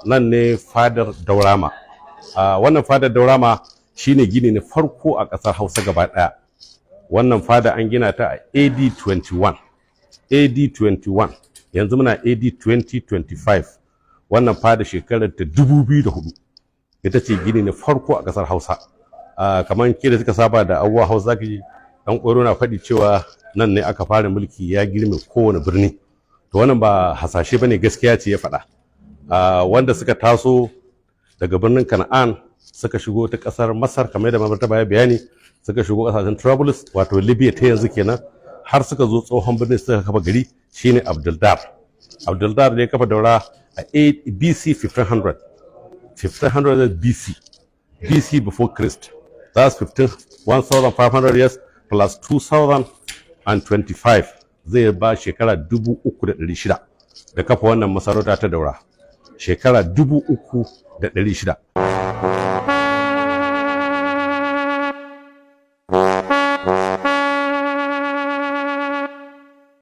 nan ne fadar Daurama. Wannan fadar Daurama shine gini na farko a ƙasar Hausa gaba ɗaya. Wannan fada an gina ta a AD 21. AD 21. Yanzu muna AD 2025. Wannan fada shekarar ta 2004. Ita ce gini na farko a ƙasar Hausa. Kamar ke da suka saba da abubuwa Hausa zaka ji dan ƙwaro na faɗi cewa nan ne aka fara mulki ya girme kowane birni. To wannan ba hasashe bane, gaskiya ce ya faɗa. Wanda suka taso daga birnin Kan'an suka shigo ta ƙasar Masar kamar da martaba ya bayani, suka shigo ƙasashen Trablus wato Libya ta yanzu kenan, har suka zo tsohon birnin suka kafa gari shine Abduldar. Abduldar ne ya kafa Daura a BC 1500. 1500 BC. BC before Christ. That's 1,500 years plus 2,025 zai ba shekara 3,600 da kafa wannan masarauta ta Daura. Shekara 3,600.